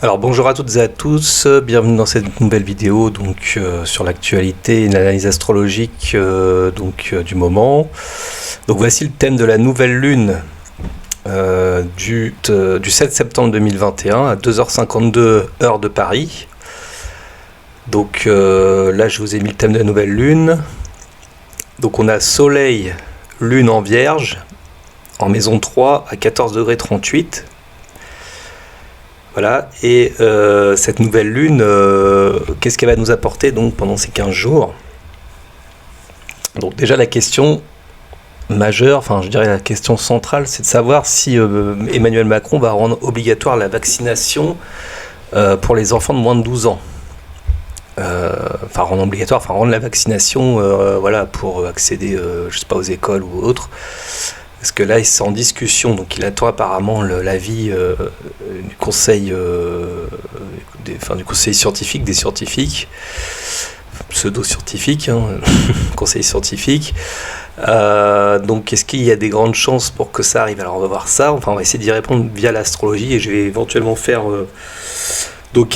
Alors bonjour à toutes et à tous, bienvenue dans cette nouvelle vidéo sur l'actualité et l'analyse astrologique du moment. Donc voici le thème de la nouvelle lune du 7 septembre 2021 à 2h52 heure de Paris. Donc là je vous ai mis le thème de la nouvelle lune. Donc on a soleil, lune en vierge, en maison 3 à 14,38 degrés. Voilà, et cette nouvelle lune, qu'est-ce qu'elle va nous apporter donc pendant ces 15 jours? Donc déjà la question majeure, enfin je dirais la question centrale, c'est de savoir si Emmanuel Macron va rendre obligatoire la vaccination pour les enfants de moins de 12 ans. Rendre la vaccination pour accéder, je sais pas, aux écoles ou autres. Parce que là, c'est en discussion, donc il attend apparemment l'avis du conseil, du conseil scientifique, des scientifiques, pseudo-scientifiques, conseil scientifique. Donc, est-ce qu'il y a des grandes chances pour que ça arrive? Alors, on va voir ça. Enfin, on va essayer d'y répondre via l'astrologie et je vais éventuellement faire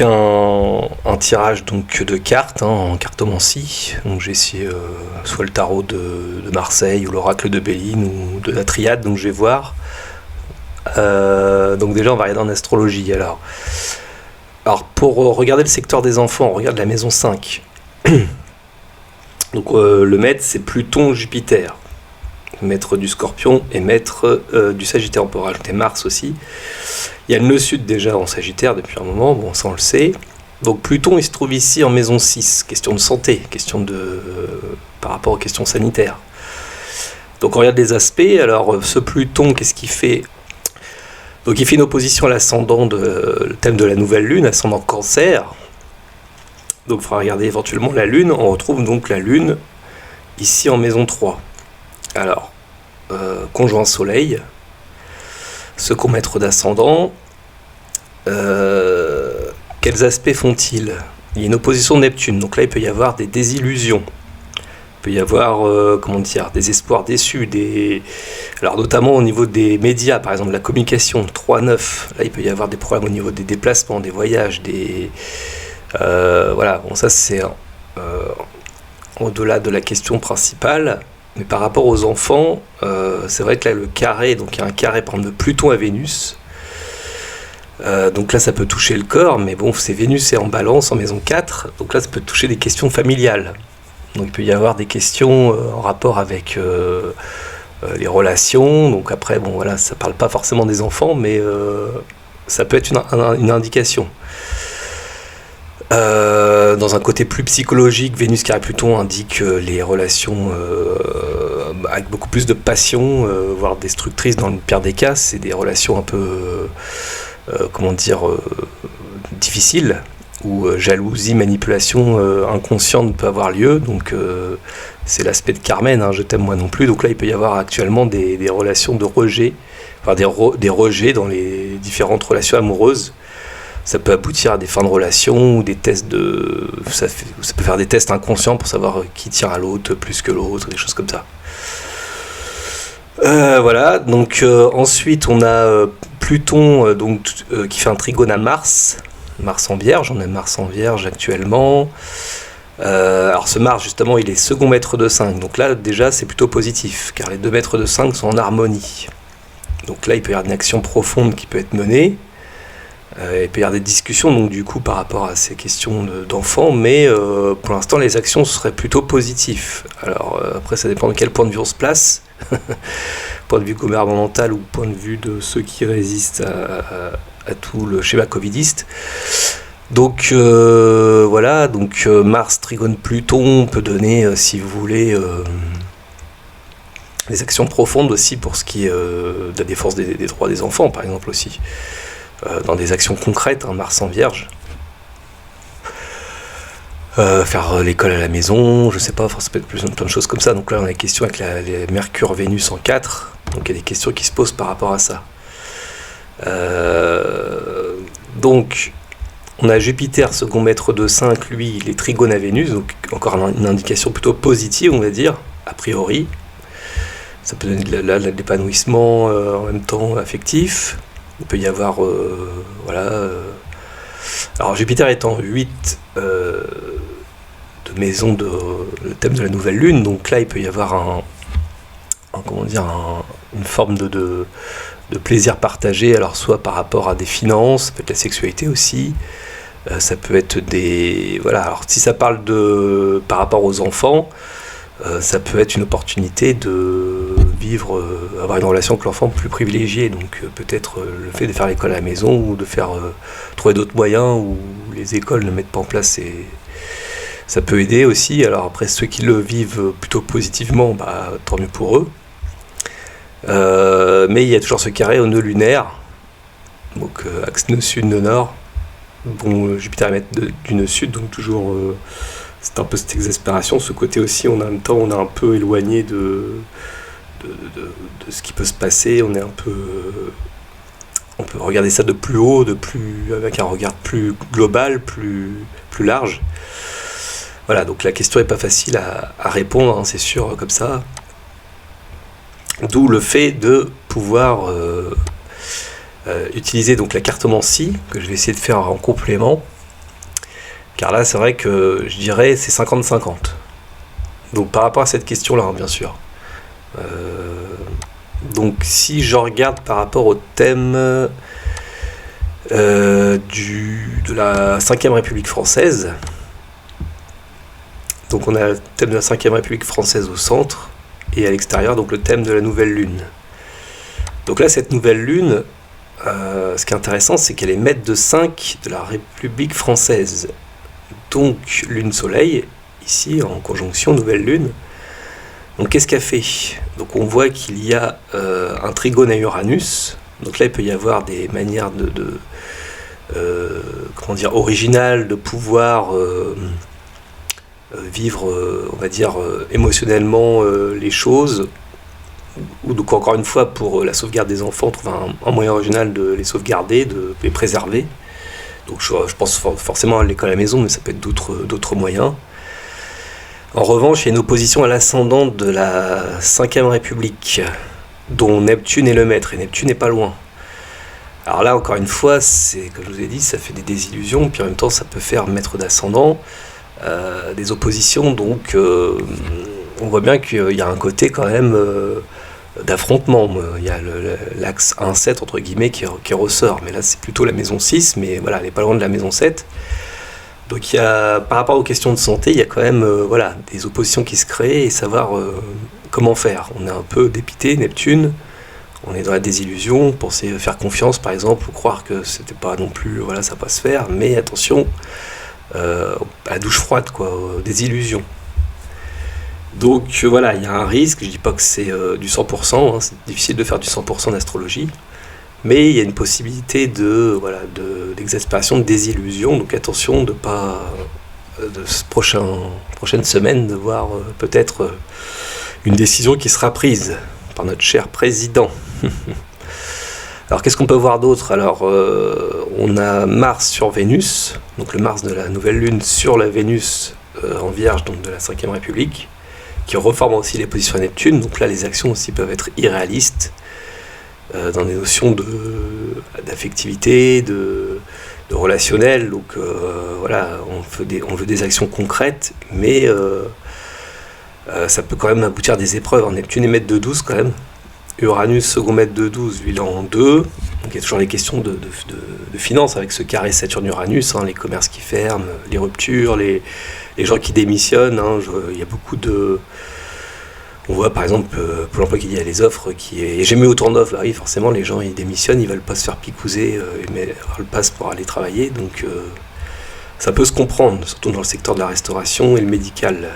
un tirage de cartes, en cartomancie. Donc j'ai essayé soit le tarot de Marseille ou l'oracle de Béline ou de la triade, donc je vais voir. Donc déjà on va regarder en astrologie. Alors pour regarder le secteur des enfants, on regarde la maison 5. Donc le maître c'est Pluton Jupiter, maître du Scorpion et maître du Sagittaire. On peut rajouter Mars aussi. Il y a le nœud sud déjà en Sagittaire depuis un moment, bon ça on le sait. Donc Pluton il se trouve ici en maison 6, question de santé, par rapport aux questions sanitaires. Donc on regarde les aspects. Alors ce Pluton, qu'est-ce qu'il fait? Donc il fait une opposition à l'ascendant le thème de la nouvelle lune, ascendant Cancer. Donc il faudra regarder éventuellement la lune. On retrouve donc la lune ici en maison 3. Alors, conjoint soleil, second maître d'ascendant, quels aspects font-ils? Il y a une opposition de Neptune, donc là il peut y avoir des désillusions, il peut y avoir des espoirs déçus, alors notamment au niveau des médias, par exemple la communication, 3-9, là il peut y avoir des problèmes au niveau des déplacements, des voyages, ça c'est au-delà de la question principale. Mais par rapport aux enfants, c'est vrai que là le carré, donc il y a un carré par exemple de Pluton à Vénus. Donc là ça peut toucher le corps, mais bon, c'est Vénus est en balance en maison 4, donc là ça peut toucher des questions familiales. Donc il peut y avoir des questions en rapport avec les relations. Donc après, bon voilà, ça parle pas forcément des enfants, mais ça peut être une indication. Dans un côté plus psychologique, Vénus carré Pluton indique les relations avec beaucoup plus de passion, voire destructrices dans le pire des cas. C'est des relations un peu, difficiles, où jalousie, manipulation inconsciente peut avoir lieu. Donc c'est l'aspect de Carmen, je t'aime moi non plus. Donc là il peut y avoir actuellement des relations de rejet, des rejets dans les différentes relations amoureuses. Ça peut aboutir à des fins de relation ou des tests ça peut faire des tests inconscients pour savoir qui tient à l'autre plus que l'autre, des choses comme ça. Voilà, donc ensuite on a Pluton qui fait un trigone à Mars en Vierge. On a Mars en Vierge actuellement. Alors ce Mars justement il est second maître de 5, donc là déjà c'est plutôt positif car les deux maîtres de 5 sont en harmonie. Donc là il peut y avoir une action profonde qui peut être menée. Il peut y avoir des discussions donc du coup par rapport à ces questions d'enfants, mais pour l'instant les actions seraient plutôt positives. Alors après ça dépend de quel point de vue on se place, point de vue gouvernemental ou point de vue de ceux qui résistent à tout le schéma covidiste. Donc Mars trigone Pluton peut donner, si vous voulez, des actions profondes aussi pour ce qui est de la défense des droits des enfants par exemple aussi. Dans des actions concrètes, Mars en Vierge. Faire l'école à la maison, je sais pas, ça peut être plein de choses comme ça. Donc là on a la question avec les Mercure, Vénus en 4, donc il y a des questions qui se posent par rapport à ça. Donc on a Jupiter, second maître de 5, lui il est trigone à Vénus, donc encore une indication plutôt positive on va dire, a priori. Ça peut donner de l'épanouissement en même temps affectif. Il peut y avoir Alors Jupiter est en 8 de maison de le thème de la nouvelle lune, donc là il peut y avoir une forme de plaisir partagé, alors soit par rapport à des finances, ça peut être la sexualité aussi, ça peut être des... Voilà, alors si ça parle par rapport aux enfants, ça peut être une opportunité de vivre, avoir une relation avec l'enfant plus privilégiée, donc peut-être le fait de faire l'école à la maison ou de faire trouver d'autres moyens où les écoles ne mettent pas en place, ça peut aider aussi. Alors après, ceux qui le vivent plutôt positivement, tant mieux pour eux. Mais il y a toujours ce carré au nœud lunaire, donc axe nœud sud, nœud nord. Bon, Jupiter émet du nœud sud, donc toujours c'est un peu cette exaspération, ce côté aussi, en même temps on est un peu éloigné de ce qui peut se passer, on peut regarder ça de plus haut, avec un regard plus global, plus large. Voilà, donc la question n'est pas facile à répondre, hein, c'est sûr, comme ça. D'où le fait de pouvoir utiliser donc la cartomancie, que je vais essayer de faire en complément. Car là, c'est vrai que je dirais c'est 50-50. Donc par rapport à cette question-là, hein, bien sûr. Donc si je regarde par rapport au thème de la 5e République française, donc on a le thème de la 5e République française au centre, et à l'extérieur, donc le thème de la nouvelle lune. Donc là, cette nouvelle lune, ce qui est intéressant, c'est qu'elle est maître de 5 de la République française. Donc lune-soleil, ici en conjonction nouvelle lune. Donc qu'est-ce qu'elle fait? Donc on voit qu'il y a un trigone à Uranus. Donc là il peut y avoir des manières originales de pouvoir vivre, on va dire, émotionnellement les choses. Ou donc encore une fois pour la sauvegarde des enfants, trouver un moyen original de les sauvegarder, de les préserver. Donc je pense forcément à l'école à la maison, mais ça peut être d'autres moyens. En revanche, il y a une opposition à l'ascendant de la 5e République, dont Neptune est le maître, et Neptune n'est pas loin. Alors là, encore une fois, comme je vous ai dit, ça fait des désillusions, puis en même temps, ça peut faire maître d'ascendant, des oppositions, donc on voit bien qu'il y a un côté quand même d'affrontement. Il y a l'axe 1-7 entre guillemets qui ressort, mais là c'est plutôt la maison 6, mais voilà, elle n'est pas loin de la maison 7. Donc il y a, par rapport aux questions de santé, il y a quand même des oppositions qui se créent et savoir comment faire. On est un peu dépité, Neptune, on est dans la désillusion, penser faire confiance par exemple, ou croire que c'était pas non plus, ça va pas se faire, mais attention à la douche froide, des illusions. Donc il y a un risque, je dis pas que c'est du 100%, c'est difficile de faire du 100% d'astrologie, mais il y a une possibilité d'exaspération, de désillusion, donc attention de pas, de prochaine semaine, de voir peut-être une décision qui sera prise par notre cher président. Alors qu'est-ce qu'on peut voir d'autre? Alors on a Mars sur Vénus, donc le Mars de la nouvelle lune sur la Vénus en Vierge, donc de la 5e République, qui reforme aussi les positions à Neptune. Donc là, les actions aussi peuvent être irréalistes dans des notions d'affectivité, de relationnel. Donc on veut des actions concrètes, mais ça peut quand même aboutir à des épreuves. Neptune est maître de 12 quand même. Uranus, second maître de 12, lui il est en 2. Donc il y a toujours les questions de finances avec ce carré Saturne-Uranus, les commerces qui ferment, les ruptures, les gens qui démissionnent. Il y a beaucoup de... On voit par exemple pour l'emploi qui dit à les offres qui est... J'ai mis autant d'offres, oui, forcément les gens ils démissionnent, ils veulent pas se faire picouser, mais avoir le pass pour aller travailler, donc ça peut se comprendre, surtout dans le secteur de la restauration et le médical.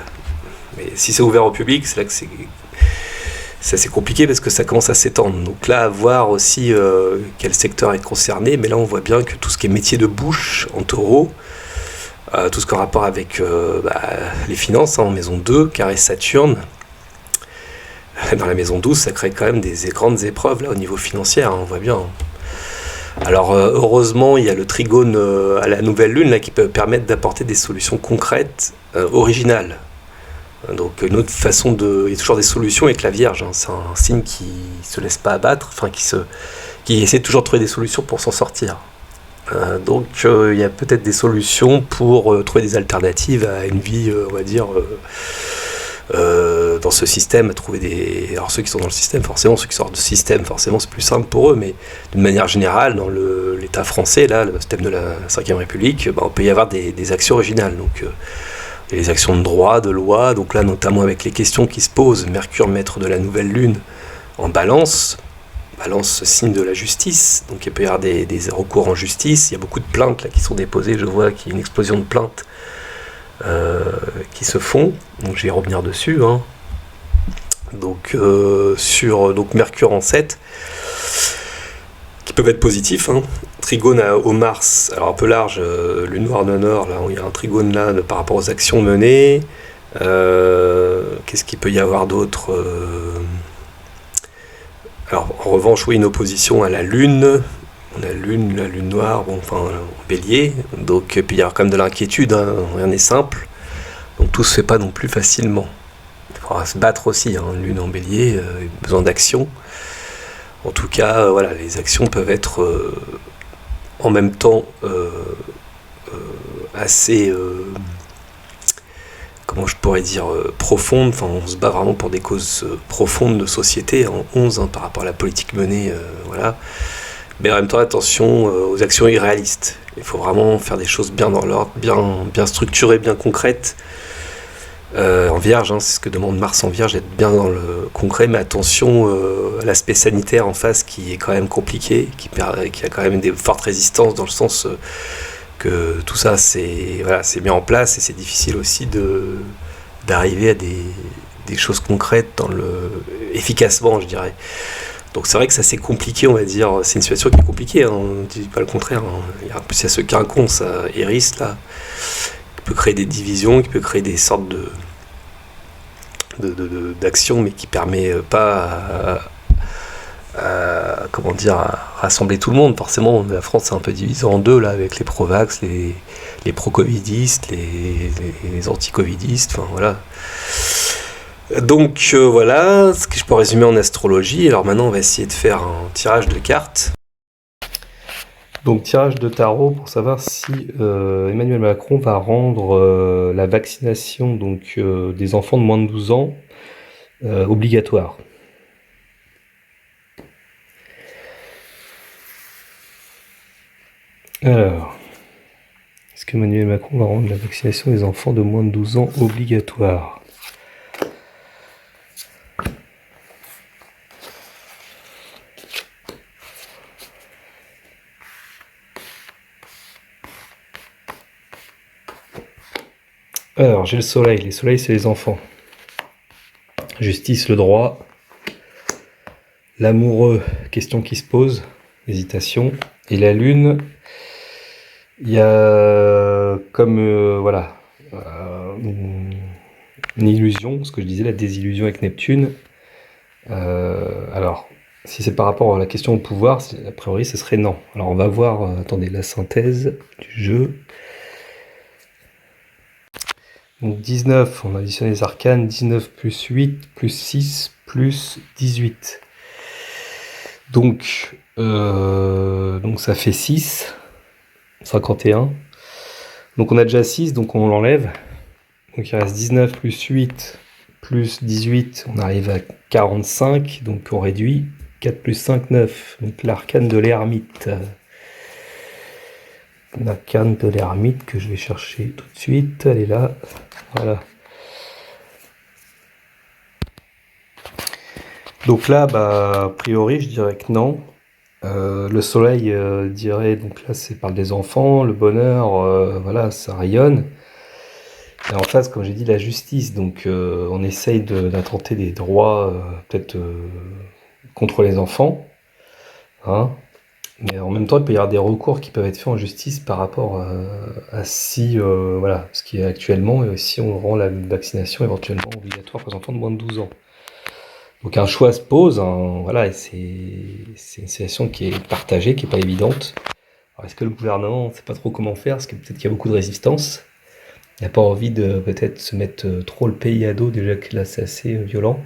Mais si c'est ouvert au public, c'est là que c'est assez compliqué parce que ça commence à s'étendre. Donc là, à voir aussi quel secteur est concerné, mais là on voit bien que tout ce qui est métier de bouche en taureau, tout ce qui a rapport avec les finances, en maison 2, carré Saturne, dans la maison 12, ça crée quand même des grandes épreuves là au niveau financier, on voit bien. Alors heureusement, il y a le trigone à la nouvelle lune là, qui peut permettre d'apporter des solutions concrètes, originales. Donc une autre façon il y a toujours des solutions avec la Vierge, c'est un signe qui se laisse pas abattre, qui essaie toujours de trouver des solutions pour s'en sortir. Donc il y a peut-être des solutions pour trouver des alternatives à une vie, on va dire, dans ce système, à trouver des... Alors ceux qui sont dans le système, forcément, ceux qui sortent du système, forcément, c'est plus simple pour eux, mais d'une manière générale, dans l'État français, là, le système de la Ve République, on peut y avoir des actions originales. Donc il y a les actions de droit, de loi, donc là, notamment avec les questions qui se posent, Mercure, maître de la nouvelle lune, en balance, balance signe de la justice, donc il peut y avoir des recours en justice, il y a beaucoup de plaintes là, qui sont déposées, je vois qu'il y a une explosion de plaintes qui se font, donc je vais revenir dessus. Donc sur Mercure en 7, qui peuvent être positifs. Trigone au Mars, alors un peu large, lune noire de nord, là, il y a un trigone là par rapport aux actions menées. Qu'est-ce qu'il peut y avoir d'autre Alors en revanche, oui, une opposition à la lune. La lune noire, en bélier, donc puis il y a quand même de l'inquiétude, rien n'est simple, donc tout se fait pas non plus facilement. Il faudra se battre aussi, lune en bélier, besoin d'action. En tout cas, voilà, les actions peuvent être en même temps assez, comment je pourrais dire, profondes. Enfin, on se bat vraiment pour des causes profondes de société en 11 par rapport à la politique menée, voilà. Mais en même temps, attention aux actions irréalistes. Il faut vraiment faire des choses bien dans l'ordre, bien structurées, bien concrètes. En Vierge, c'est ce que demande Mars en Vierge, d'être bien dans le concret, mais attention à l'aspect sanitaire en face qui est quand même compliqué, qui a quand même des fortes résistances dans le sens que tout ça c'est mis en place et c'est difficile aussi d'arriver à des choses concrètes efficacement, je dirais. Donc c'est vrai que ça c'est compliqué, on va dire, c'est une situation qui est compliquée, on ne dit pas le contraire. En plus il y a ce quinconce à Eris là, qui peut créer des divisions, qui peut créer des sortes d'actions, mais qui permet pas à rassembler tout le monde. Forcément, la France est un peu divisée en deux là, avec les pro-vax, les pro-covidistes, les anti-covidistes, enfin voilà. Donc voilà ce que je peux résumer en astrologie. Alors maintenant on va essayer de faire un tirage de cartes. Donc tirage de tarot pour savoir si Emmanuel Macron va rendre la vaccination des enfants de moins de 12 ans obligatoire. Alors, est-ce que Emmanuel Macron va rendre la vaccination des enfants de moins de 12 ans obligatoire ? Alors, j'ai le soleil. Les soleils, c'est les enfants. Justice, le droit. L'amoureux, question qui se pose. Hésitation. Et la lune, il y a comme, une illusion, ce que je disais, la désillusion avec Neptune. Alors, si c'est par rapport à la question au pouvoir, a priori, ce serait non. Alors, on va voir, attendez, la synthèse du jeu. Donc 19, on additionne les arcanes, 19 plus 8, plus 6, plus 18. Donc ça fait 6, 51. Donc on a déjà 6, donc on l'enlève. Donc il reste 19 plus 8, plus 18, on arrive à 45, donc on réduit. 4 plus 5, 9. Donc l'arcane de l'ermite. L'arcane de l'ermite que je vais chercher tout de suite, elle est là, voilà. Donc là, a priori, je dirais que non. Le soleil dirait, donc là, c'est parle des enfants, le bonheur, voilà, ça rayonne. Et en face, comme j'ai dit, la justice, donc on essaye d'attenter des droits, peut-être contre les enfants, Mais en même temps, il peut y avoir des recours qui peuvent être faits en justice par rapport à ce qui est actuellement, et si on rend la vaccination éventuellement obligatoire pour les enfants de moins de 12 ans. Donc un choix se pose, et c'est une situation qui est partagée, qui n'est pas évidente. Alors est-ce que le gouvernement ne sait pas trop comment faire, parce que peut-être qu'il y a beaucoup de résistance, il n'a pas envie de peut-être se mettre trop le pays à dos, déjà que là c'est assez violent.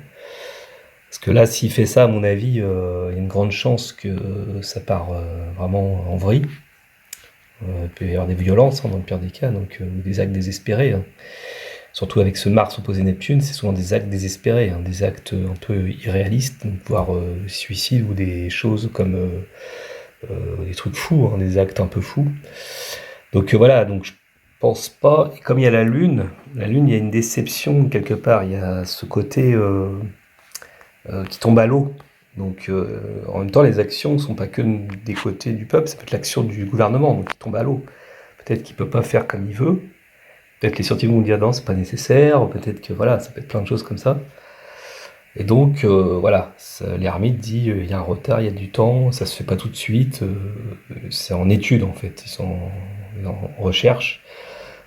Parce que là, s'il fait ça, à mon avis, il y a une grande chance que ça part vraiment en vrille. Il peut y avoir des violences dans le pire des cas, donc des actes désespérés. Surtout avec ce Mars opposé Neptune, c'est souvent des actes désespérés, des actes un peu irréalistes, voire suicides ou des choses comme des trucs fous, des actes un peu fous. Donc voilà, donc je pense pas. Et comme il y a la Lune, il y a une déception quelque part. Il y a ce côté qui tombe à l'eau. Donc en même temps, les actions ne sont pas que des côtés du peuple, ça peut être l'action du gouvernement, donc qui tombe à l'eau. Peut-être qu'il peut pas faire comme il veut. Peut-être les scientifiques vont dire non, c'est pas nécessaire. Peut-être que voilà, ça peut être plein de choses comme ça. Et donc voilà, l'ermite dit il y a un retard, il y a du temps, ça se fait pas tout de suite. C'est en étude en fait, ils sont en recherche.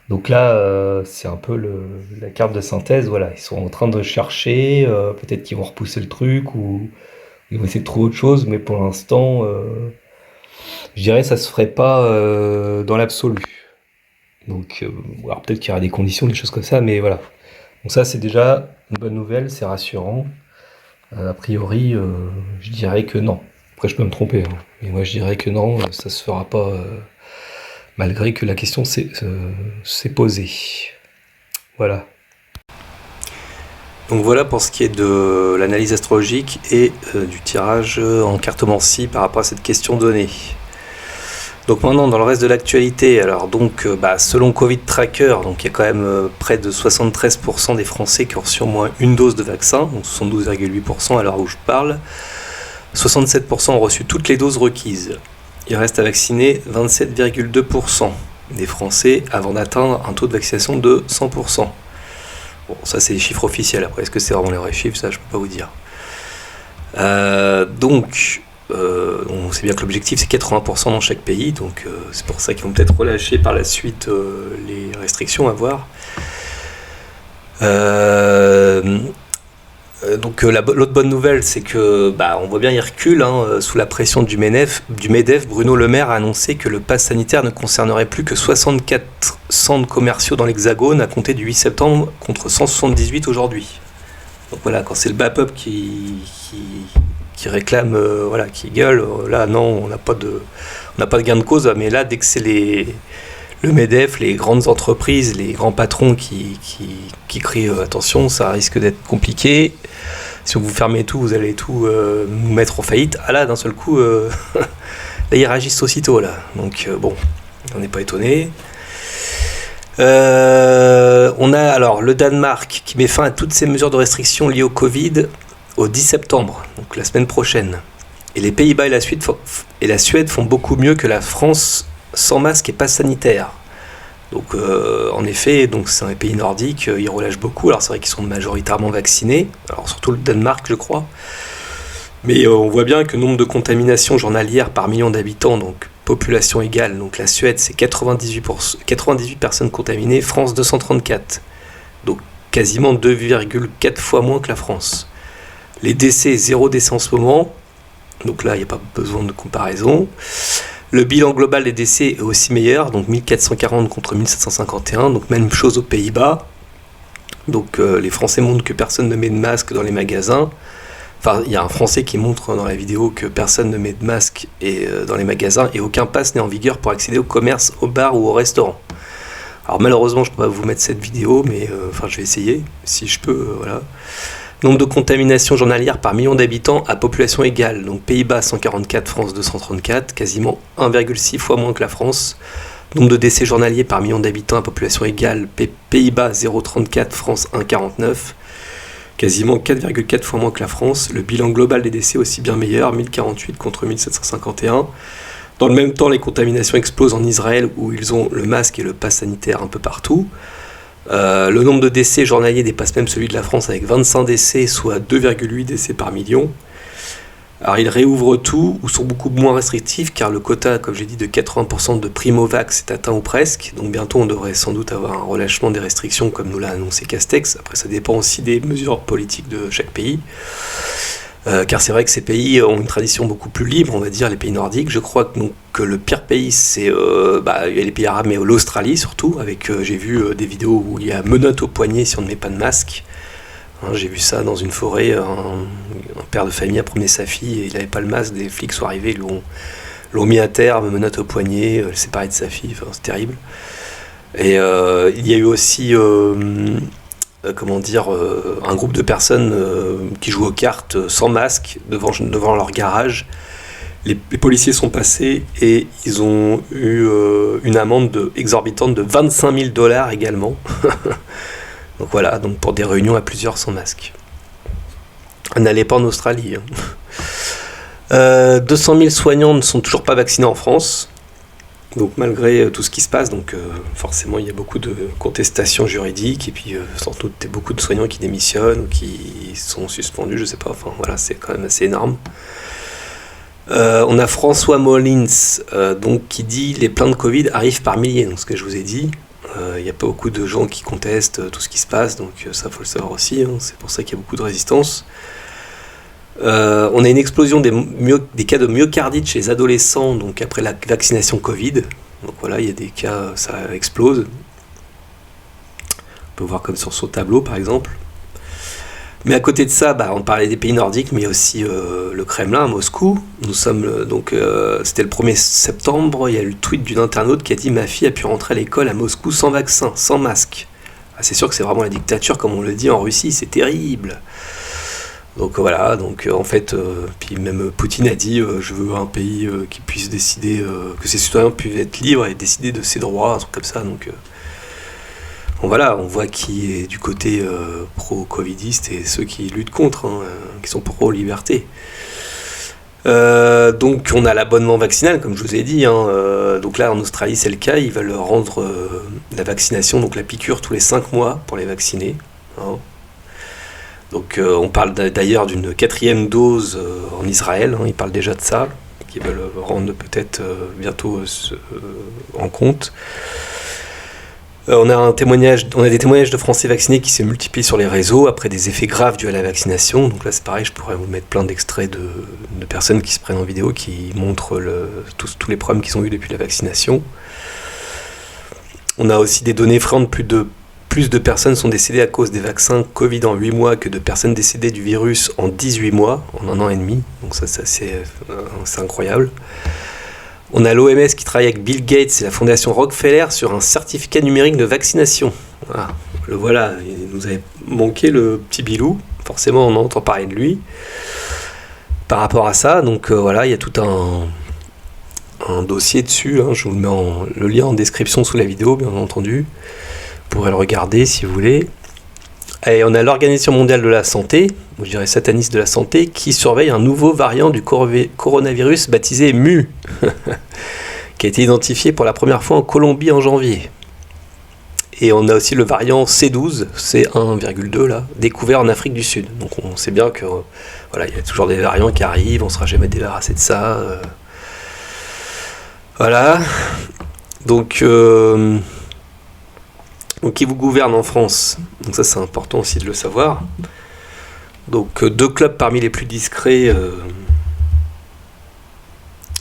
Donc là, c'est un peu la carte de synthèse. Voilà, ils sont en train de chercher. Peut-être qu'ils vont repousser le truc ou ils vont essayer de trouver autre chose, mais pour l'instant, je dirais que ça se ferait pas dans l'absolu. Donc, alors peut-être qu'il y aura des conditions, des choses comme ça, mais voilà. Donc ça, c'est déjà une bonne nouvelle, c'est rassurant. A priori, je dirais que non. Après, je peux me tromper, mais moi, je dirais que non, ça se fera pas, malgré que la question s'est posée. Voilà. Donc voilà pour ce qui est de l'analyse astrologique et du tirage en cartomancie par rapport à cette question donnée. Donc maintenant dans le reste de l'actualité, alors donc selon Covid Tracker, donc il y a quand même près de 73% des Français qui ont reçu au moins une dose de vaccin, donc 72,8% à l'heure où je parle. 67% ont reçu toutes les doses requises. Il reste à vacciner 27,2% des Français avant d'atteindre un taux de vaccination de 100%. Bon, ça c'est les chiffres officiels, après est-ce que c'est vraiment les vrais chiffres, ça je peux pas vous dire. On sait bien que l'objectif c'est 80% dans chaque pays, donc c'est pour ça qu'ils vont peut-être relâcher par la suite les restrictions à voir. Donc l'autre bonne nouvelle c'est que on voit bien il recule sous la pression du MEDEF. Bruno Le Maire a annoncé que le pass sanitaire ne concernerait plus que 64 centres commerciaux dans l'Hexagone à compter du 8 septembre contre 178 aujourd'hui. Donc voilà, quand c'est le bas peuple qui réclame, qui gueule, là non, on n'a pas de gain de cause, mais là dès que c'est le MEDEF, les grandes entreprises, les grands patrons qui crient attention, ça risque d'être compliqué. Si vous fermez tout, vous allez tout nous mettre en faillite. Ah là, d'un seul coup, là ils réagissent aussitôt là. Donc bon, on n'est pas étonné. On a alors le Danemark qui met fin à toutes ces mesures de restriction liées au Covid au 10 septembre, donc la semaine prochaine. Et les Pays-Bas et la Suède font beaucoup mieux que la France sans masque et passe sanitaire. Donc en effet, donc c'est un pays nordique, ils relâchent beaucoup. Alors c'est vrai qu'ils sont majoritairement vaccinés, alors surtout le Danemark je crois. Mais on voit bien que le nombre de contaminations journalières par million d'habitants, donc population égale, donc la Suède c'est 98 personnes contaminées, France 234. Donc quasiment 2,4 fois moins que la France. Les décès, 0 décès en ce moment, donc là il n'y a pas besoin de comparaison. Le bilan global des décès est aussi meilleur, donc 1440 contre 1751, donc même chose aux Pays-Bas. Donc les Français montrent que personne ne met de masque dans les magasins. Enfin, il y a un Français qui montre dans la vidéo que personne ne met de masque dans les magasins et aucun pass n'est en vigueur pour accéder au commerce, au bar ou au restaurant. Alors malheureusement, je ne peux pas vous mettre cette vidéo, mais je vais essayer, si je peux, voilà. Nombre de contaminations journalières par million d'habitants à population égale. Donc Pays-Bas 144, France 234, quasiment 1,6 fois moins que la France. Nombre de décès journaliers par million d'habitants à population égale. Pays-Bas 0,34, France 1,49. Quasiment 4,4 fois moins que la France. Le bilan global des décès aussi bien meilleur, 1048 contre 1751. Dans le même temps, les contaminations explosent en Israël où ils ont le masque et le pass sanitaire un peu partout. Le nombre de décès journaliers dépasse même celui de la France avec 25 décès, soit 2,8 décès par million. Alors ils réouvrent tout ou sont beaucoup moins restrictifs car le quota, comme j'ai dit, de 80% de primo-vax est atteint ou presque. Donc bientôt on devrait sans doute avoir un relâchement des restrictions comme nous l'a annoncé Castex. Après ça dépend aussi des mesures politiques de chaque pays. Car c'est vrai que ces pays ont une tradition beaucoup plus libre, on va dire, les pays nordiques. Je crois que le pire pays, c'est il y a les pays arabes, mais l'Australie surtout, avec j'ai vu des vidéos où il y a menottes au poignet si on ne met pas de masque. J'ai vu ça dans une forêt, un père de famille a promené sa fille et il n'avait pas le masque, des flics sont arrivés, l'ont mis à terre, me menotte au poignet, le séparé de sa fille, enfin, c'est terrible. Et il y a eu aussi un groupe de personnes qui jouent aux cartes sans masque devant leur garage. Les policiers sont passés et ils ont eu une amende exorbitante de $25 000 également. Donc voilà, donc pour des réunions à plusieurs sans masque. N'allez pas en Australie. 200 000 soignants ne sont toujours pas vaccinés en France. Donc malgré tout ce qui se passe, donc forcément il y a beaucoup de contestations juridiques et puis sans doute beaucoup de soignants qui démissionnent ou qui sont suspendus, je sais pas, enfin voilà, c'est quand même assez énorme. On a François Molins donc, qui dit les plaintes de Covid arrivent par milliers, donc ce que je vous ai dit. Il n'y a pas beaucoup de gens qui contestent tout ce qui se passe, donc ça faut le savoir aussi, hein, c'est pour ça qu'il y a beaucoup de résistance. On a une explosion des cas de myocardite chez les adolescents donc après la vaccination Covid. Donc voilà, il y a des cas, ça explose. On peut voir comme sur ce tableau par exemple. Mais à côté de ça, on parlait des pays nordiques, mais il y a aussi le Kremlin à Moscou. Nous sommes c'était le 1er septembre, il y a eu le tweet d'une internaute qui a dit « Ma fille a pu rentrer à l'école à Moscou sans vaccin, sans masque. » C'est sûr que c'est vraiment la dictature comme on le dit en Russie, c'est terrible. Donc voilà, en fait, puis même Poutine a dit je veux un pays qui puisse décider, que ses citoyens puissent être libres et décider de ses droits, un truc comme ça. Donc voilà, on voit qui est du côté pro-covidiste et ceux qui luttent contre, qui sont pro-liberté. Donc on a l'abonnement vaccinal, comme je vous ai dit. Donc là en Australie c'est le cas, ils veulent rendre la vaccination, donc la piqûre tous les 5 mois pour les vacciner. Donc on parle d'ailleurs d'une 4e dose en Israël, ils parlent déjà de ça, qu'ils veulent rendre peut-être bientôt en compte. On a des témoignages de Français vaccinés qui se multiplient sur les réseaux après des effets graves dus à la vaccination. Donc là c'est pareil, je pourrais vous mettre plein d'extraits de personnes qui se prennent en vidéo, qui montrent tous les problèmes qu'ils ont eu depuis la vaccination. On a aussi des données effrayantes, plus de personnes sont décédées à cause des vaccins Covid en 8 mois que de personnes décédées du virus en 18 mois, en 1 an et demi. Donc ça c'est incroyable. On a l'OMS qui travaille avec Bill Gates et la fondation Rockefeller sur un certificat numérique de vaccination. Le voilà, il nous avait manqué le petit Bilou. Forcément on entend parler de lui. Par rapport à ça, donc voilà, il y a tout un dossier dessus. Je vous mets le lien en description sous la vidéo, bien entendu. Vous pourrez le regarder si vous voulez. Et on a l'Organisation mondiale de la santé, je dirais sataniste de la santé, qui surveille un nouveau variant du coronavirus baptisé MU, qui a été identifié pour la première fois en Colombie en janvier. Et on a aussi le variant C12, C1,2 là, découvert en Afrique du Sud. Donc on sait bien que voilà, il y a toujours des variants qui arrivent, on ne sera jamais débarrassé de ça. Voilà. Donc qui vous gouverne en France? Donc ça c'est important aussi de le savoir. Donc 2 clubs parmi les plus discrets,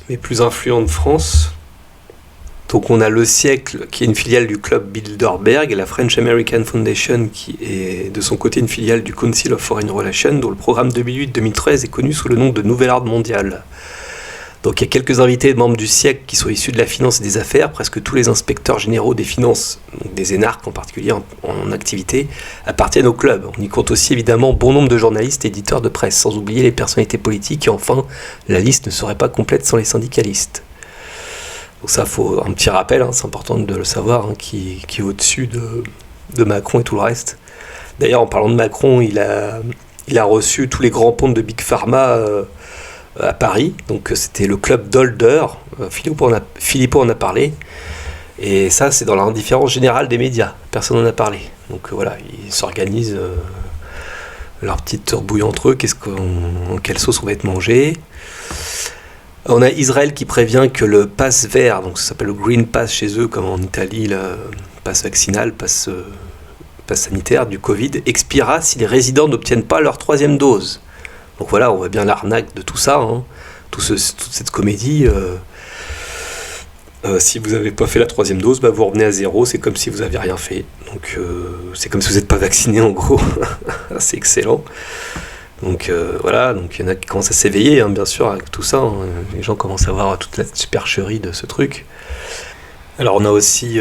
les plus influents de France. Donc on a Le Siècle qui est une filiale du club Bilderberg et la French American Foundation qui est de son côté une filiale du Council of Foreign Relations dont le programme 2008-2013 est connu sous le nom de Nouvel Ordre Mondial. Donc il y a quelques invités membres du Siècle qui sont issus de la finance et des affaires. Presque tous les inspecteurs généraux des finances, donc des énarques en particulier en activité, appartiennent au club. On y compte aussi évidemment bon nombre de journalistes et éditeurs de presse, sans oublier les personnalités politiques. Et enfin, la liste ne serait pas complète sans les syndicalistes. Donc ça, faut un petit rappel, c'est important de le savoir, qui est au-dessus de Macron et tout le reste. D'ailleurs, en parlant de Macron, il a reçu tous les grands pontes de Big Pharma à Paris, donc c'était le club d'Holder, Philippot en a parlé, et ça c'est dans l'indifférence générale des médias, personne n'en a parlé. Donc voilà, ils s'organisent leur petite tourbouille entre eux, en quelle sauce on va être mangé. On a Israël qui prévient que le pass vert, donc ça s'appelle le Green Pass chez eux, comme en Italie, le pass vaccinal, pass sanitaire du Covid, expirera si les résidents n'obtiennent pas leur 3e dose. Donc voilà, on voit bien l'arnaque de tout ça, toute cette comédie. Si vous n'avez pas fait la 3e dose, vous revenez à 0, c'est comme si vous n'aviez rien fait. Donc c'est comme si vous n'êtes pas vacciné en gros, c'est excellent. Donc voilà, donc il y en a qui commencent à s'éveiller, bien sûr, avec tout ça. Les gens commencent à voir toute la supercherie de ce truc. Alors on a aussi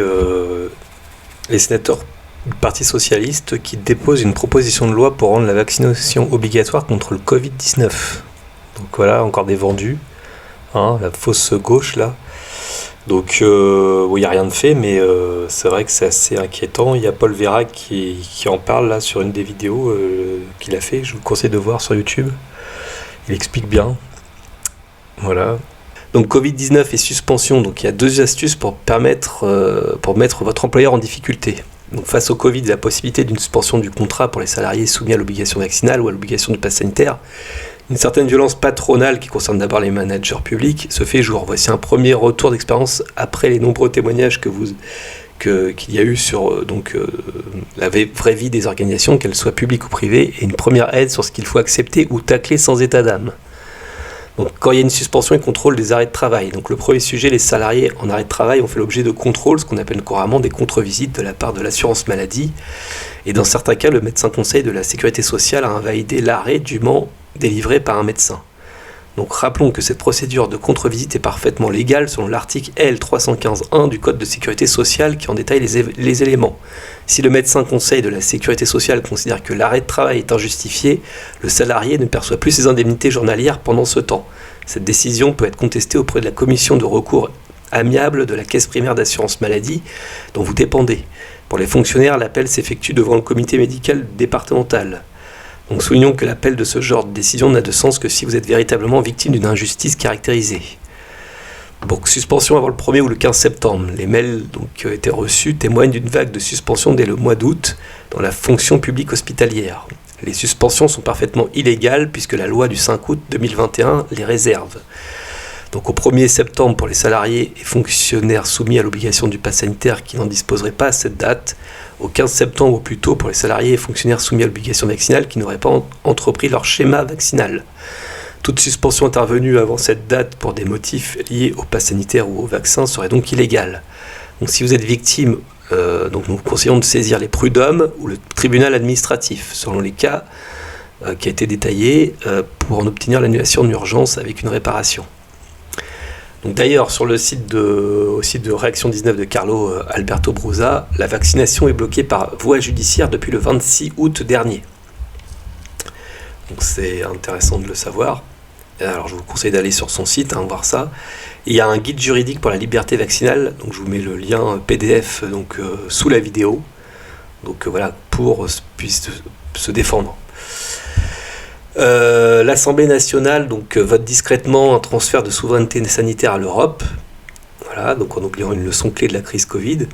les sénateurs du Parti Socialiste qui déposent une proposition de loi pour rendre la vaccination obligatoire contre le Covid-19. Donc voilà, encore des vendus, la fausse gauche là. Donc il n'y a rien de fait, mais c'est vrai que c'est assez inquiétant. Il y a Paul Vérac qui en parle là sur une des vidéos qu'il a fait. Je vous conseille de voir sur YouTube. Il explique bien. Voilà. Donc Covid-19 et suspension. Donc il y a 2 astuces pour mettre votre employeur en difficulté. Donc face au Covid, la possibilité d'une suspension du contrat pour les salariés soumis à l'obligation vaccinale ou à l'obligation du pass sanitaire. Une certaine violence patronale qui concerne d'abord les managers publics se fait jour. Voici un premier retour d'expérience après les nombreux témoignages qu'il y a eu sur la vraie vie des organisations, qu'elles soient publiques ou privées, et une première aide sur ce qu'il faut accepter ou tacler sans état d'âme. Donc, quand il y a une suspension et contrôle des arrêts de travail. Donc le premier sujet, les salariés en arrêt de travail ont fait l'objet de contrôles, ce qu'on appelle couramment des contre-visites de la part de l'assurance maladie. Et dans certains cas, le médecin conseil de la sécurité sociale a invalidé l'arrêt dûment délivré par un médecin. Donc rappelons que cette procédure de contre-visite est parfaitement légale selon l'article L315.1 du Code de sécurité sociale qui en détaille les éléments. Si le médecin conseil de la sécurité sociale considère que l'arrêt de travail est injustifié, le salarié ne perçoit plus ses indemnités journalières pendant ce temps. Cette décision peut être contestée auprès de la commission de recours amiable de la caisse primaire d'assurance maladie dont vous dépendez. Pour les fonctionnaires, l'appel s'effectue devant le comité médical départemental. Donc soulignons que l'appel de ce genre de décision n'a de sens que si vous êtes véritablement victime d'une injustice caractérisée. Donc suspension avant le 1er ou le 15 septembre. Les mails qui ont été reçus témoignent d'une vague de suspension dès le mois d'août dans la fonction publique hospitalière. Les suspensions sont parfaitement illégales puisque la loi du 5 août 2021 les réserve. Donc au 1er septembre pour les salariés et fonctionnaires soumis à l'obligation du pass sanitaire qui n'en disposeraient pas à cette date, au 15 septembre au plus tôt pour les salariés et fonctionnaires soumis à l'obligation vaccinale qui n'auraient pas entrepris leur schéma vaccinal. Toute suspension intervenue avant cette date pour des motifs liés au pass sanitaire ou au vaccin serait donc illégale. Donc si vous êtes victime, nous vous conseillons de saisir les prud'hommes ou le tribunal administratif, selon les cas qui a été détaillé, pour en obtenir l'annulation d'urgence avec une réparation. Donc d'ailleurs, sur le site de Réaction 19 de Carlo Alberto Brusa, la vaccination est bloquée par voie judiciaire depuis le 26 août dernier. Donc c'est intéressant de le savoir. Alors je vous conseille d'aller sur son site, voir ça. Il y a un guide juridique pour la liberté vaccinale, donc je vous mets le lien PDF sous la vidéo. Donc voilà, pour puisse se défendre. L'Assemblée nationale vote discrètement un transfert de souveraineté sanitaire à l'Europe. Voilà, donc en oubliant une leçon clé de la crise Covid.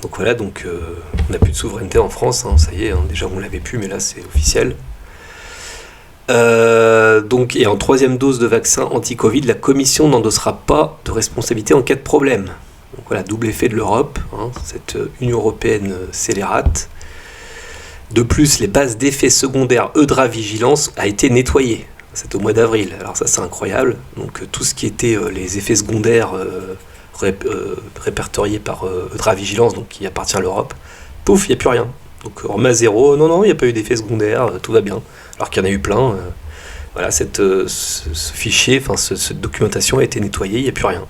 Donc voilà, on n'a plus de souveraineté en France, ça y est, déjà on l'avait plus, mais là c'est officiel. Et en 3e dose de vaccin anti-Covid, la Commission n'endossera pas de responsabilité en cas de problème. Donc voilà, double effet de l'Europe, cette Union européenne scélérate. De plus, les bases d'effets secondaires Eudra Vigilance a été nettoyée. C'est au mois d'avril. Alors ça, c'est incroyable. Donc tout ce qui était les effets secondaires répertoriés par Eudra Vigilance, donc qui appartient à l'Europe, pouf, il n'y a plus rien. Donc en masse zéro, non, il n'y a pas eu d'effets secondaires, tout va bien. Alors qu'il y en a eu plein. Voilà, ce fichier, cette documentation a été nettoyée, il n'y a plus rien.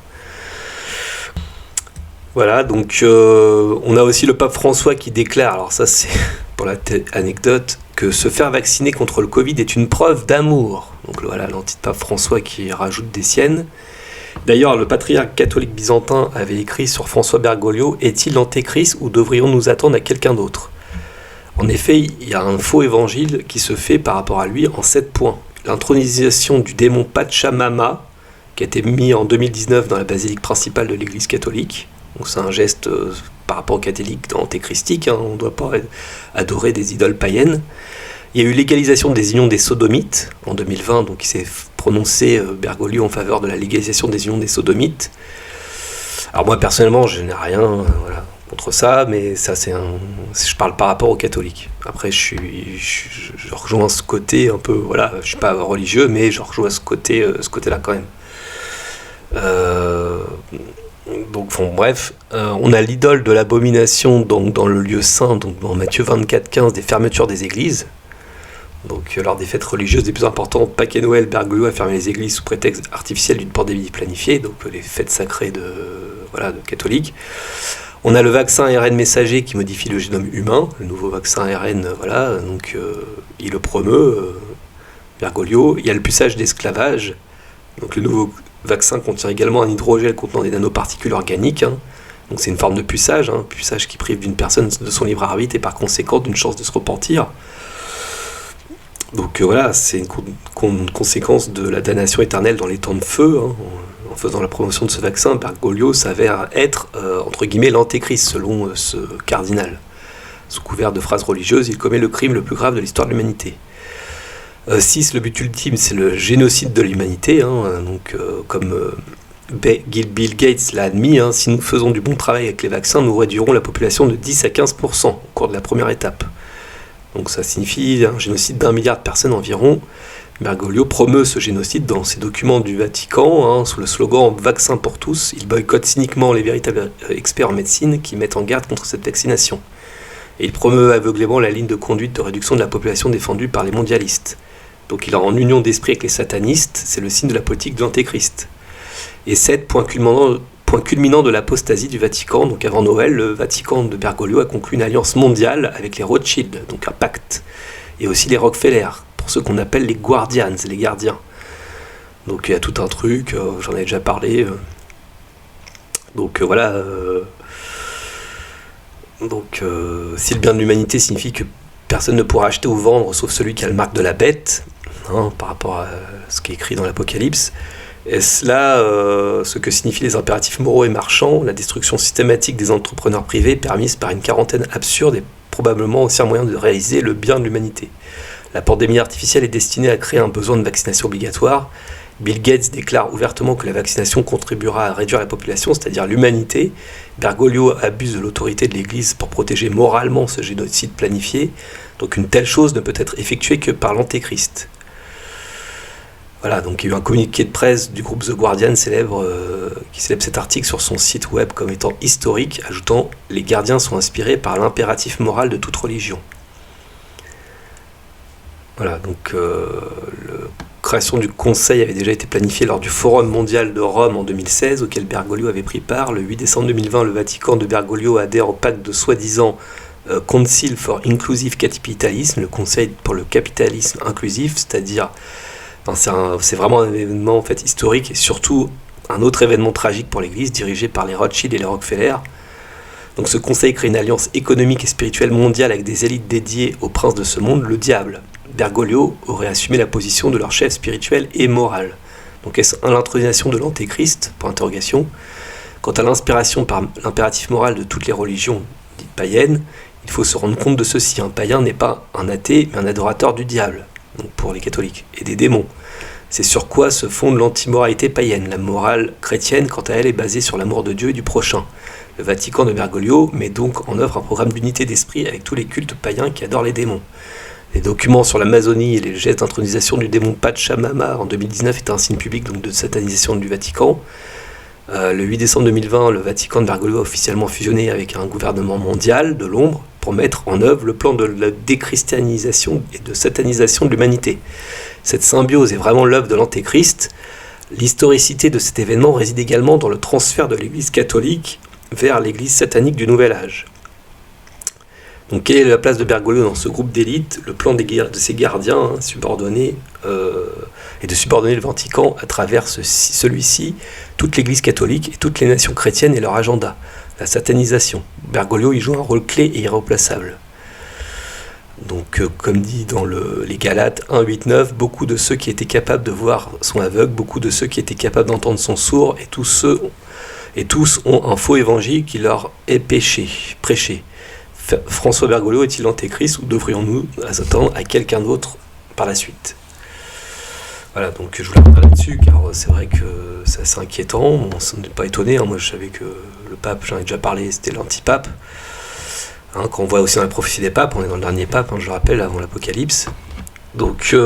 Voilà, donc on a aussi le pape François qui déclare, alors ça c'est pour la anecdote, que se faire vacciner contre le Covid est une preuve d'amour. Donc voilà, l'anti-pape François qui rajoute des siennes. D'ailleurs, le patriarche catholique byzantin avait écrit sur François Bergoglio, est-il l'antéchrist ou devrions nous attendre à quelqu'un d'autre ? En effet, il y a un faux évangile qui se fait par rapport à lui en 7 points. L'intronisation du démon Pachamama, qui a été mis en 2019 dans la basilique principale de l'église catholique. Donc c'est un geste par rapport aux catholiques antéchristique, on ne doit pas adorer des idoles païennes. Il y a eu légalisation des unions des sodomites en 2020, donc il s'est prononcé Bergoglio en faveur de la légalisation des unions des sodomites. Alors moi personnellement, je n'ai rien contre ça, mais ça je parle par rapport aux catholiques. Après, je rejoins ce côté un peu, je suis pas religieux, mais je rejoins ce côté-là quand même. On a l'idole de l'abomination dans le lieu saint, donc dans Matthieu 24, 15, des fermetures des églises. Donc, lors des fêtes religieuses les plus importantes, Pâques et Noël, Bergoglio a fermé les églises sous prétexte artificiel d'une pandémie planifiée, donc les fêtes sacrées de catholiques. On a le vaccin ARN messager qui modifie le génome humain, le nouveau vaccin ARN, donc il le promeut, Bergoglio. Il y a le puçage d'esclavage, donc le nouveau vaccin contient également un hydrogel contenant des nanoparticules organiques, donc c'est une forme de puçage, puçage qui prive d'une personne de son libre arbitre et par conséquent d'une chance de se repentir. Donc c'est une conséquence de la damnation éternelle dans les temps de feu. En faisant la promotion de ce vaccin, Bergoglio s'avère être, entre guillemets, l'antéchrist, selon ce cardinal. Sous couvert de phrases religieuses, il commet le crime le plus grave de l'histoire de l'humanité. 6. Le but ultime, c'est le génocide de l'humanité. Comme Bill Gates l'a admis, si nous faisons du bon travail avec les vaccins, nous réduirons la population de 10 à 15% au cours de la première étape. Donc ça signifie un génocide d'1 milliard de personnes environ. Bergoglio promeut ce génocide dans ses documents du Vatican, sous le slogan « Vaccin pour tous ». Il boycotte cyniquement les véritables experts en médecine qui mettent en garde contre cette vaccination. Et il promeut aveuglément la ligne de conduite de réduction de la population défendue par les mondialistes. Donc il est en union d'esprit avec les satanistes, c'est le signe de la politique de l'antéchrist. Et 7, point culminant de l'apostasie du Vatican, donc avant Noël, le Vatican de Bergoglio a conclu une alliance mondiale avec les Rothschild, donc un pacte, et aussi les Rockefeller, pour ceux qu'on appelle les Guardians, les gardiens. Donc il y a tout un truc, j'en ai déjà parlé. Si le bien de l'humanité signifie que personne ne pourra acheter ou vendre sauf celui qui a le marque de la bête, par rapport à ce qui est écrit dans l'Apocalypse, est-ce là ce que signifient les impératifs moraux et marchands, la destruction systématique des entrepreneurs privés permise par une quarantaine absurde et probablement aussi un moyen de réaliser le bien de l'humanité. La pandémie artificielle est destinée à créer un besoin de vaccination obligatoire. Bill Gates déclare ouvertement que la vaccination contribuera à réduire la population, c'est-à-dire l'humanité. Bergoglio abuse de l'autorité de l'Église pour protéger moralement ce génocide planifié. Donc une telle chose ne peut être effectuée que par l'antéchrist. Voilà, donc il y a eu un communiqué de presse du groupe The Guardian qui célèbre cet article sur son site web comme étant historique, ajoutant « Les gardiens sont inspirés par l'impératif moral de toute religion ». Voilà, donc la création du Conseil avait déjà été planifiée lors du Forum mondial de Rome en 2016, auquel Bergoglio avait pris part. Le 8 décembre 2020, le Vatican de Bergoglio adhère au pacte de soi-disant Council for Inclusive Capitalism, le Conseil pour le capitalisme inclusif, c'est-à-dire, c'est vraiment un événement en fait historique et surtout un autre événement tragique pour l'Église, dirigé par les Rothschild et les Rockefeller. Donc ce conseil crée une alliance économique et spirituelle mondiale avec des élites dédiées au prince de ce monde, le diable. Bergoglio aurait assumé la position de leur chef spirituel et moral. Donc est-ce l'intronisation de l'antéchrist ? Quant à l'inspiration par l'impératif moral de toutes les religions dites païennes, il faut se rendre compte de ceci. Un païen n'est pas un athée, mais un adorateur du diable, donc pour les catholiques, et des démons. C'est sur quoi se fonde l'antimoralité païenne. La morale chrétienne, quant à elle, est basée sur l'amour de Dieu et du prochain. Le Vatican de Bergoglio met donc en œuvre un programme d'unité d'esprit avec tous les cultes païens qui adorent les démons. Les documents sur l'Amazonie et les gestes d'intronisation du démon Pachamama en 2019 est un signe public donc, de satanisation du Vatican. Le 8 décembre 2020, le Vatican de Bergoglio a officiellement fusionné avec un gouvernement mondial de l'ombre pour mettre en œuvre le plan de la déchristianisation et de satanisation de l'humanité. Cette symbiose est vraiment l'œuvre de l'antéchrist. L'historicité de cet événement réside également dans le transfert de l'Église catholique vers l'Église satanique du Nouvel Âge. Donc, quelle est la place de Bergoglio dans ce groupe d'élite ? Le plan de ses gardiens subordonnés et de subordonner le Vatican à travers celui-ci, toute l'Église catholique et toutes les nations chrétiennes et leur agenda, la satanisation. Bergoglio y joue un rôle clé et irremplaçable. Donc, comme dit dans les Galates 1, 8, 9, beaucoup de ceux qui étaient capables de voir sont aveugles, beaucoup de ceux qui étaient capables d'entendre sont sourds, et tous ont un faux évangile qui leur est prêché. François Bergoglio est-il l'antéchrist ou devrions-nous attendre à quelqu'un d'autre par la suite ? Voilà, donc je voulais revenir là-dessus car c'est vrai que c'est assez inquiétant. On n'est pas étonné, moi je savais que le pape, j'en ai déjà parlé, c'était l'antipape. Quand on voit aussi dans la prophétie des papes, on est dans le dernier pape, je le rappelle, avant l'Apocalypse. Donc,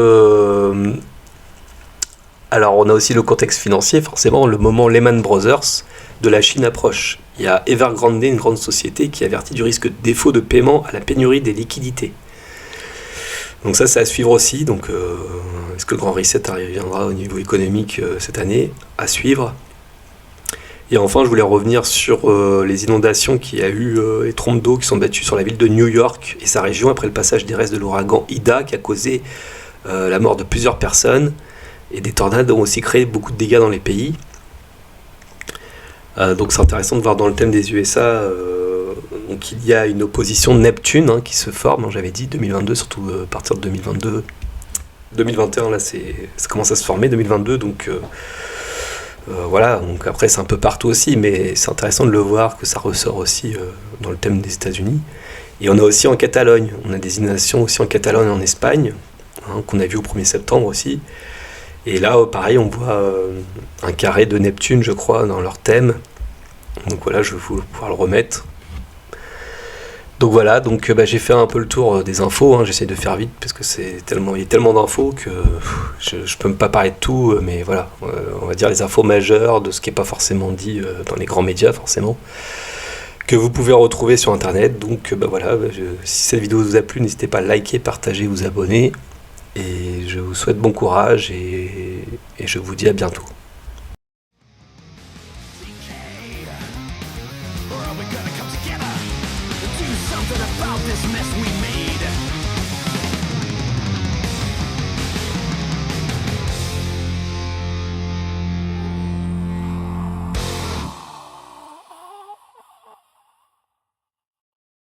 alors on a aussi le contexte financier, forcément, le moment Lehman Brothers de la Chine approche. Il y a Evergrande, une grande société, qui avertit du risque de défaut de paiement à la pénurie des liquidités. Donc ça, c'est à suivre aussi. Donc, est-ce que le grand reset reviendra au niveau économique cette année? À suivre. Et enfin, je voulais revenir sur les inondations qu'il y a eu, les trompes d'eau qui sont battues sur la ville de New York et sa région après le passage des restes de l'ouragan Ida qui a causé la mort de plusieurs personnes. Et des tornades ont aussi créé beaucoup de dégâts dans les pays. Donc c'est intéressant de voir dans le thème des USA donc il y a une opposition de Neptune qui se forme, j'avais dit 2022, surtout à partir de 2022. 2021 là ça commence à se former, 2022 donc voilà, donc après c'est un peu partout aussi, mais c'est intéressant de le voir que ça ressort aussi dans le thème des États-Unis. Et on a aussi en Catalogne, on a des inondations aussi en Catalogne et en Espagne, qu'on a vu au 1er septembre aussi. Et là, pareil, on voit un carré de Neptune, je crois, dans leur thème. Donc voilà, je vais pouvoir le remettre. Donc voilà, donc j'ai fait un peu le tour des infos, j'essaie de faire vite parce que il y a tellement d'infos que je peux pas parler de tout, mais voilà, on va dire les infos majeures de ce qui n'est pas forcément dit dans les grands médias forcément, que vous pouvez retrouver sur internet. Donc voilà, si cette vidéo vous a plu, n'hésitez pas à liker, partager, vous abonner, et je vous souhaite bon courage et je vous dis à bientôt.